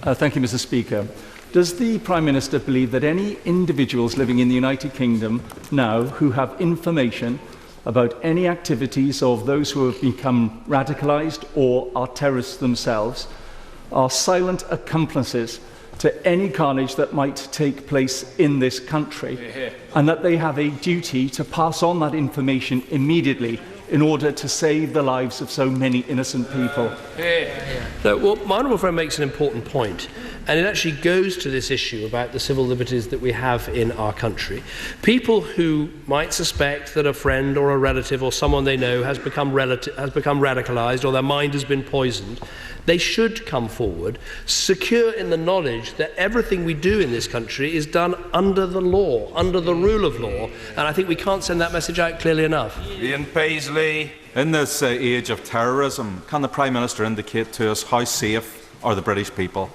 Thank you, Mr. Speaker. Does the Prime Minister believe that any individuals living in the United Kingdom now who have information about any activities of those who have become radicalised or are terrorists themselves are silent accomplices to any carnage that might take place in this country, and that they have a duty to pass on that information immediately in order to save the lives of so many innocent people? Well, my honourable friend makes an important point, and it actually goes to this issue about the civil liberties that we have in our country. People who might suspect that a friend or a relative or someone they know has become radicalised or their mind has been poisoned, they should come forward, secure in the knowledge that everything we do in this country is done under the law, under the rule of law, and I think we can't send that message out clearly enough. Ian Paisley. In this age of terrorism, can the Prime Minister indicate to us how safe are the British people?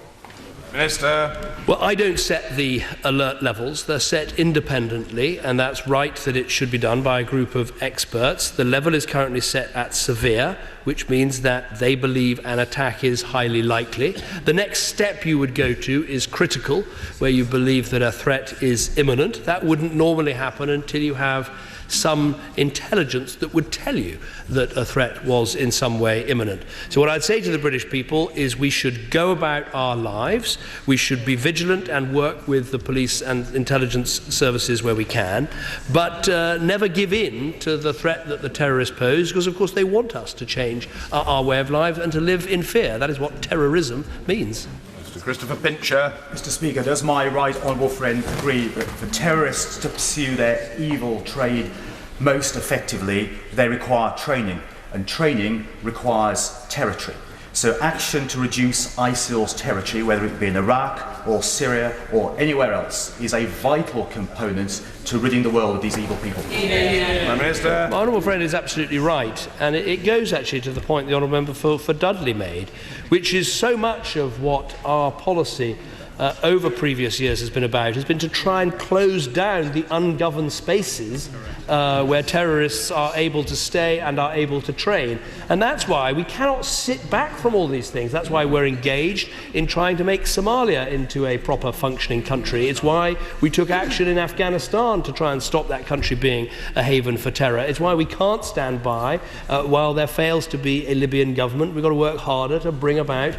Minister. Well, I don't set the alert levels. They're set independently, and that's right that it should be done by a group of experts. The level is currently set at severe, which means that they believe an attack is highly likely. The next step you would go to is critical, where you believe that a threat is imminent. That wouldn't normally happen until you have some intelligence that would tell you that a threat was in some way imminent. So what I'd say to the British people is we should go about our lives, we should be vigilant and work with the police and intelligence services where we can, but never give in to the threat that the terrorists pose, because of course they want us to change our way of life and to live in fear. That is what terrorism means. Mr. Christopher Pincher. Mr. Speaker, does my right honourable friend agree that for terrorists to pursue their evil trade most effectively, they require training, and training requires territory? So action to reduce i.s.i.l's territory, whether it be in Iraq or Syria or anywhere else, is a vital component to ridding the world of these evil people. Prime Minister. My honourable friend is absolutely right, and it goes actually to the point the honourable member for Dudley made, which is so much of what our policy over previous years has been about has been to try and close down the ungoverned spaces where terrorists are able to stay and are able to train. And that's why we cannot sit back from all these things. That's why we're engaged in trying to make Somalia into a proper functioning country. It's why we took action in Afghanistan to try and stop that country being a haven for terror. It's why we can't stand by while there fails to be a Libyan government. We've got to work harder to bring about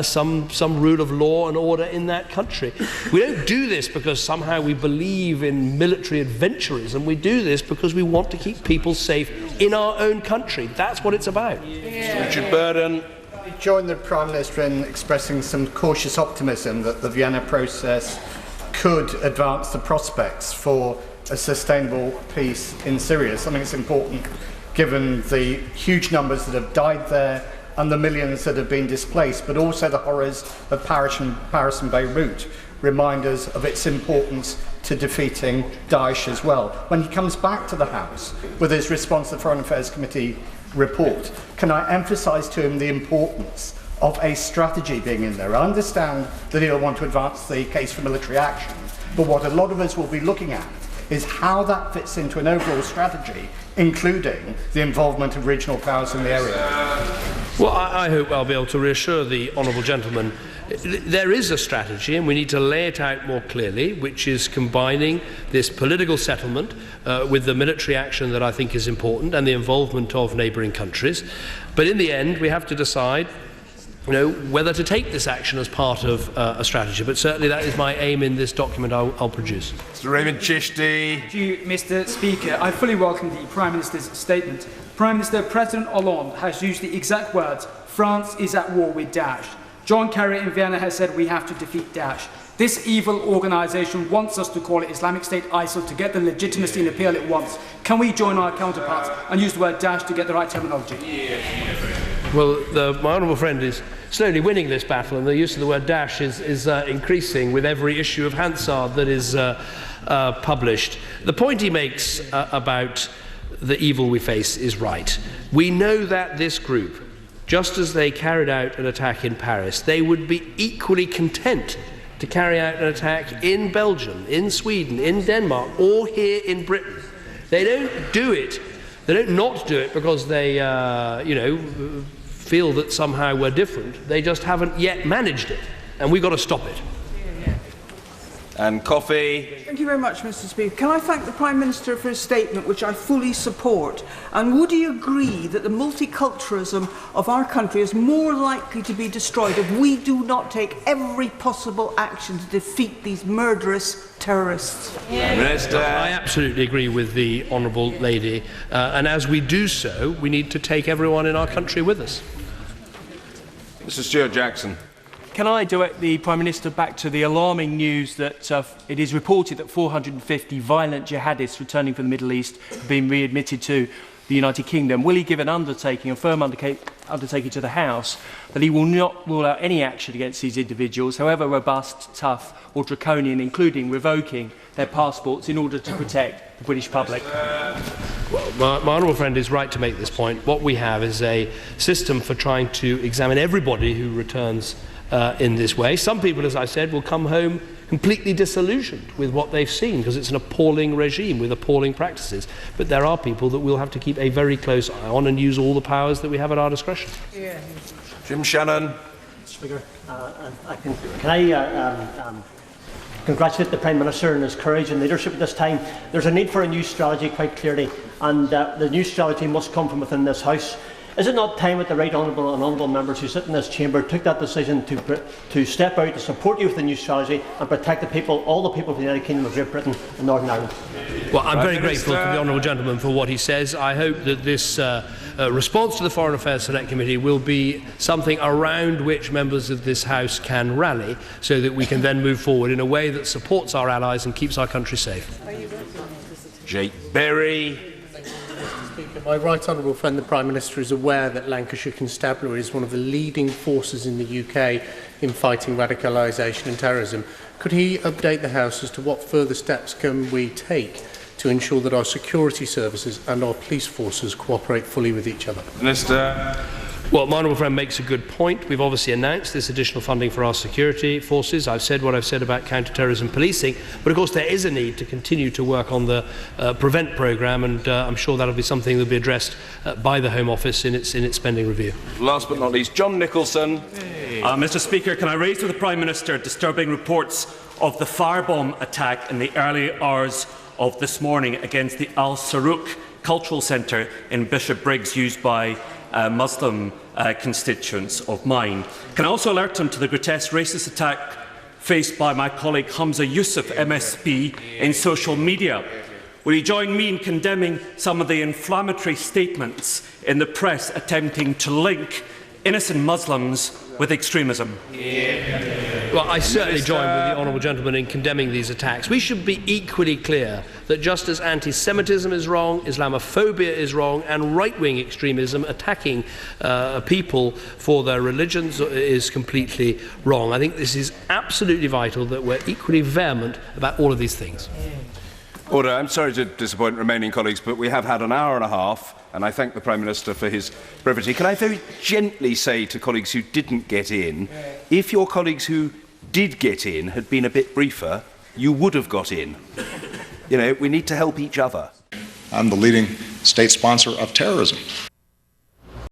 some rule of law and order in that country. We don't do this because somehow we believe in military adventurism. We do this because we want to keep people safe in our own country. That's what it's about. Richard Burden. I join the Prime Minister in expressing some cautious optimism that the Vienna process could advance the prospects for a sustainable peace in Syria. Something that's important given the huge numbers that have died there and the millions that have been displaced, but also the horrors of Paris and Beirut remind us of its importance to defeating Daesh as well. When he comes back to the House with his response to the Foreign Affairs Committee report, can I emphasise to him the importance of a strategy being in there? I understand that he'll want to advance the case for military action, but what a lot of us will be looking at is how that fits into an overall strategy, including the involvement of regional powers in the area. Well, I hope I'll be able to reassure the honourable gentleman. There is a strategy, and we need to lay it out more clearly, which is combining this political settlement with the military action that I think is important and the involvement of neighbouring countries. But in the end, we have to decide whether to take this action as part of a strategy. But certainly that is my aim in this document I'll produce. Mr. Raymond Chishti. Thank you, Mr. Speaker. I fully welcome the Prime Minister's statement. Prime Minister, President Hollande has used the exact words, "France is at war with Daesh." John Kerry in Vienna has said we have to defeat Daesh. This evil organisation wants us to call it Islamic State ISIL to get the legitimacy and appeal it wants. Can we join our counterparts and use the word Daesh to get the right terminology? Well, my honourable friend is slowly winning this battle, and the use of the word Daesh is increasing with every issue of Hansard that is published. The point he makes about the evil we face is right. We know that this group, just as they carried out an attack in Paris, they would be equally content to carry out an attack in Belgium, in Sweden, in Denmark, or here in Britain. They don't do it, they don't not do it because they, feel that somehow we're different. They just haven't yet managed it, and we've got to stop it. And coffee. Thank you very much, Mr. Speaker. Can I thank the Prime Minister for his statement, which I fully support? And would he agree that the multiculturalism of our country is more likely to be destroyed if we do not take every possible action to defeat these murderous terrorists? Minister. I absolutely agree with the honourable lady, and as we do so, we need to take everyone in our country with us. Mr. Stuart Jackson. Can I direct the Prime Minister back to the alarming news that it is reported that 450 violent jihadists returning from the Middle East have been readmitted to the United Kingdom? Will he give an undertaking, a firm undertaking to the House, that he will not rule out any action against these individuals, however robust, tough or draconian, including revoking their passports in order to protect the British public? Well, my honourable friend is right to make this point. What we have is a system for trying to examine everybody who returns in this way. Some people, as I said, will come home completely disillusioned with what they've seen because it's an appalling regime with appalling practices. But there are people that we'll have to keep a very close eye on and use all the powers that we have at our discretion. Yeah. Jim Shannon. Speaker, can I congratulate the Prime Minister on his courage and leadership at this time. There's a need for a new strategy, quite clearly, and the new strategy must come from within this House. Is it not time that the right honourable and honourable members who sit in this chamber took that decision to step out to support you with the new strategy and protect the people, all the people of the United Kingdom of Great Britain and Northern Ireland? Well, I'm very grateful to the honourable gentleman for what he says. I hope that this response to the Foreign Affairs Select Committee will be something around which members of this House can rally so that we can then move forward in a way that supports our allies and keeps our country safe. Jake Berry. My right honourable friend, the Prime Minister, is aware that Lancashire Constabulary is one of the leading forces in the UK in fighting radicalisation and terrorism. Could he update the House as to what further steps can we take to ensure that our security services and our police forces cooperate fully with each other? Minister. Well, my honourable friend makes a good point. We've obviously announced this additional funding for our security forces. I've said what I've said about counter-terrorism policing, but of course there is a need to continue to work on the PREVENT programme, and I'm sure that'll be something that will be addressed by the Home Office in its spending review. Last but not least, John Nicholson. Mr. Speaker, can I raise with the Prime Minister disturbing reports of the firebomb attack in the early hours of this morning against the Al-Sarouk Cultural Centre in Bishop Briggs, used by Muslim constituents of mine. Can I also alert him to the grotesque racist attack faced by my colleague Hamza Yusuf, MSP, in social media? Will he join me in condemning some of the inflammatory statements in the press attempting to link innocent Muslims with extremism? Well, I certainly join with the honourable gentleman in condemning these attacks. We should be equally clear that just as anti-Semitism is wrong, Islamophobia is wrong, and right-wing extremism attacking people for their religions is completely wrong. I think this is absolutely vital that we're equally vehement about all of these things. Order. I'm sorry to disappoint remaining colleagues, but we have had an hour and a half, and I thank the Prime Minister for his brevity. Can I very gently say to colleagues who didn't get in, if your colleagues who did get in had been a bit briefer, you would have got in. You know, we need to help each other. I'm the leading state sponsor of terrorism.